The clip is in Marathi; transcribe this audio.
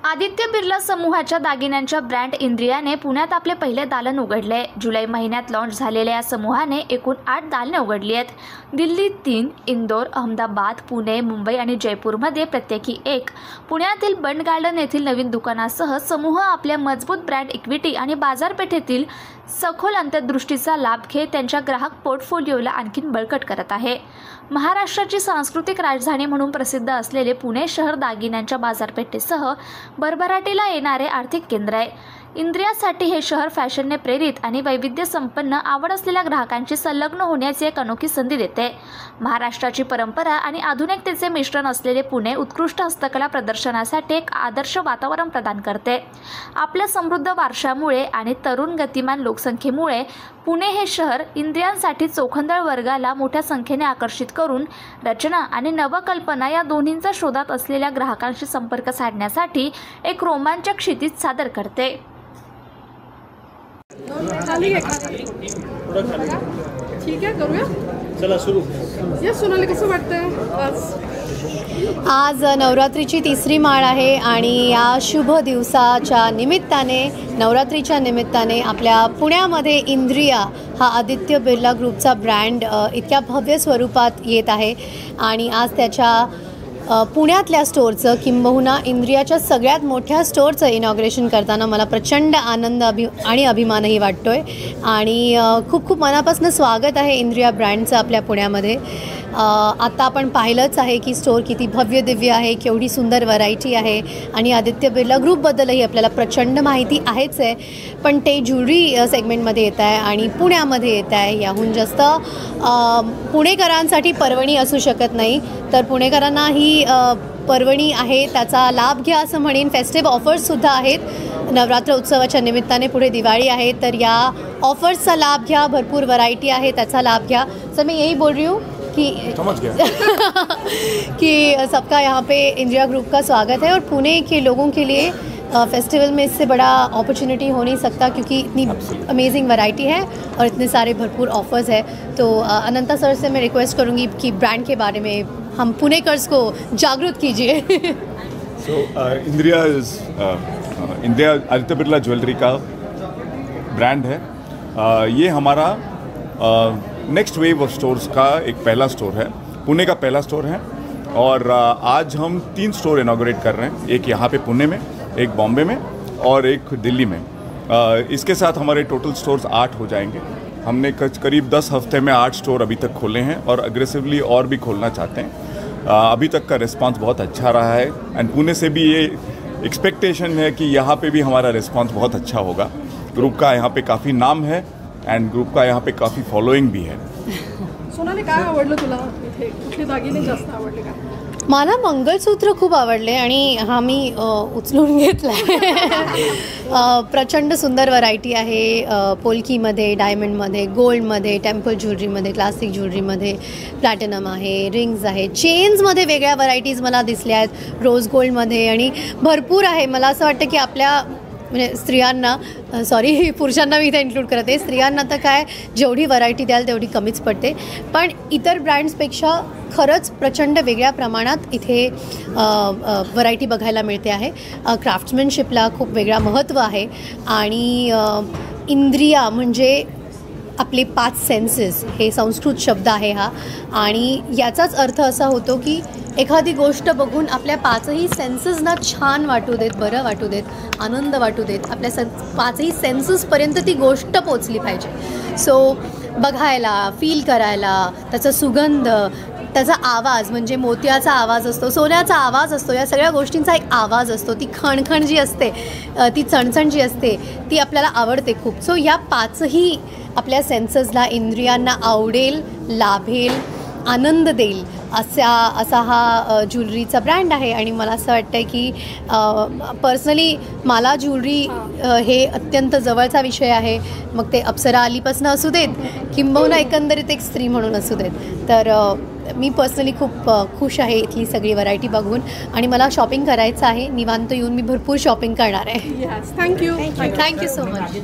आदित्य बिर्ला समूहाच्या दागिन्यांच्या ब्रँड इंद्रियाने पुण्यात आपले पहिले दालन उघडले। जुलै महिन्यात लॉन्च झालेल्या या समूहाने एकूण 8 दालने उघडली आहेत। दिल्लीत 3, इंदोर, अहमदाबाद, पुणे, मुंबई आणि जयपूरमध्ये प्रत्येकी 1, पुण्यातील बंड गार्डन येथील नवीन दुकानासह समूह आपल्या मजबूत ब्रँड इक्विटी आणि बाजारपेठेतील सखोल अंतर्दृष्टीचा लाभ घेत त्यांच्या ग्राहक पोर्टफोलिओला आणखी बळकट करत आहे। महाराष्ट्राची सांस्कृतिक राजधानी म्हणून प्रसिद्ध असलेले पुणे शहर दागिन्यांच्या बाजारपेठेसह भरभराटीला येणारे आर्थिक केंद्र आहे। इंद्रियासाठी हे शहर फॅशनने प्रेरित आणि वैविध्य संपन्न आवड असलेल्या ग्राहकांची संलग्न होण्याची एक अनोखी संधी देते। महाराष्ट्राची परंपरा आणि आधुनिकतेचे मिश्रण असलेले पुणे उत्कृष्ट हस्तकला प्रदर्शनासाठी एक आदर्श वातावरण प्रदान करते। आपल्या समृद्ध वारशामुळे आणि तरुण गतिमान लोकसंख्येमुळे पुणे हे शहर इंद्रियांसाठी चोखंदळ वर्गाला मोठ्या संख्येने आकर्षित करून रचना आणि नवकल्पना या दोन्हींच्या शोधात असलेल्या ग्राहकांशी संपर्क साधण्यासाठी एक रोमांचक क्षितिज सादर करते। ठीक आहे, करूया, चला सुरू। या सोनाली कसं वाटतंय? बस आज नवरात्रीची तिसरी माळ आहे आणि या शुभ दिवसाच्या निमित्ताने, नवरात्रीच्या निमित्ताने आपल्या पुण्यामध्ये इंद्रिया हा आदित्य बिर्ला ग्रुपचा ब्रँड इतक्या भव्य स्वरूपात येत आहे आणि आज त्याच्या पुण्यातल्या स्टोअरचं किंबहुना इंद्रियाच्या सगळ्यात मोठ्या स्टोअरचं इनॉग्रेशन करताना मला प्रचंड आनंद आणि अभिमानही वाटतोय आणि खूप खूप मनापासून स्वागत आहे इंद्रिया ब्रँडचं आपल्या पुण्यामध्ये। आता आपण पाहिलंच आहे की स्टोअर किती भव्य दिव्य आहे, केवढी सुंदर व्हरायटी आहे आणि आदित्य बिर्ला ग्रुपबद्दलही आपल्याला प्रचंड माहिती आहेच आहे, पण ते ज्वेलरी सेगमेंटमध्ये येत आहे आणि पुण्यामध्ये येत आहे। याहून जास्त पुणेकरांसाठी पर्वणी असू शकत नाही, तर पुणेकरांना ही पर्वणी आहे, त्याचा लाभ घ्या असं म्हणेन। फेस्टिव्ह ऑफर्ससुद्धा आहेत नवरात्र उत्सवाच्या निमित्ताने, पुढे दिवाळी आहे, तर या ऑफर्सचा लाभ घ्या, भरपूर व्हरायटी आहे त्याचा लाभ घ्या। सर मैं यही बोल रही हूँ कि समझ गया कि सबका यहाँ पे इंडिया ग्रुप का स्वागत है और पुणे के लोगों के लिए फेस्टिवल में इससे बड़ा अपॉर्चुनिटी हो नहीं सकता, क्योंकि इतनी अमेजिंग वैरायटी है और इतने सारे भरपूर ऑफर्स है। तो अनंता सर से मैं रिक्वेस्ट करूँगी कि ब्रांड के बारे में हम पुणेकर्स को जागरूक कीजिए। इंडिया आदित्य बिर्ला ज्वेलरी का ब्रांड है। ये हमारा नेक्स्ट वेव ऑफ स्टोर्स का एक पहला स्टोर है, पुणे का पहला स्टोर है और आज हम 3 स्टोर इनॉग्रेट कर रहे हैं, एक यहाँ पे पुणे में, एक बॉम्बे में और एक दिल्ली में। इसके साथ हमारे टोटल स्टोर्स 8 हो जाएंगे। हमने करीब 10 हफ्ते में 8 स्टोर अभी तक खोले हैं और अग्रेसिवली और भी खोलना चाहते हैं। अभी तक का रिस्पांस बहुत अच्छा रहा है एंड पुणे से भी ये एक्सपेक्टेशन है कि यहाँ पे भी हमारा रिस्पांस बहुत अच्छा होगा। ग्रुप का यहाँ पे काफ़ी नाम है एंड ग्रुप का यहाँ पे काफ़ी फॉलोइंग भी है। सोनाली, काय आवडलं तुला इथे? कुठले दागिने जास्त आवडले का? मला मंगळसूत्र खूप आवडले आणि हा मी उचलून घेतला आहे। प्रचंड सुंदर व्हरायटी आहे, पोल्कीमध्ये, डायमंडमध्ये, गोल्डमध्ये, टेम्पल ज्वेलरीमध्ये, क्लासिक ज्वेलरीमध्ये, प्लॅटिनम आहे, रिंग्स आहे, चेन्समध्ये वेगळ्या व्हरायटीज मला दिसल्या आहेत, रोज गोल्डमध्ये आणि भरपूर आहे। मला असं वाटतं की आपल्या म्हणजे स्त्रियांना, पुरुषांना मी इथे इन्क्लूड करते, स्त्रियांना तर काय जेवढी व्हरायटी द्याल तेवढी कमीच पडते, पण इतर ब्रँड्सपेक्षा खरंच प्रचंड वेगळ्या प्रमाणात इथे व्हरायटी बघायला मिळते आहे। क्राफ्ट्समॅनशिपला खूप वेगळा महत्त्व आहे आणि इंद्रिया म्हणजे आपले 5 सेन्सेस, हे संस्कृत शब्द आहे हा, आणि याचाच अर्थ असा होतो की एखादी गोष्ट बघून आपल्या 5ही सेन्सेसना छान वाटू देत, बरं वाटू देत, आनंद वाटू देत, आपल्या 5ही सेन्सेसपर्यंत ती गोष्ट पोचली पाहिजे। सो बघायला, फील करायला, त्याचा सुगंध, त्याचा आवाज म्हणजे मोत्याचा आवाज असतो, सोन्याचा आवाज असतो, या सगळ्या गोष्टींचा एक आवाज असतो, ती खणखण जी असते, ती चणचण जी असते ती आपल्याला आवडते खूप। सो या 5ही आपल्या सेन्सेसला, इंद्रियांना आवडेल, लाभेल, आनंद देईल असा हा ज्वेलरीचा ब्रँड आहे। आणि मला असं वाटतं की पर्सनली मला ज्वेलरी हे अत्यंत जवळचा विषय आहे, मग ते अप्सरा अलीपासून असू देत किंबहुना एकंदरीत एक स्त्री म्हणून असू देत, तर मी पर्सनली खूप खुश आहे इथली सगळी व्हरायटी बघून आणि मला शॉपिंग करायचं आहे। निवांत येऊन मी भरपूर शॉपिंग करणार आहे। Thank you so much.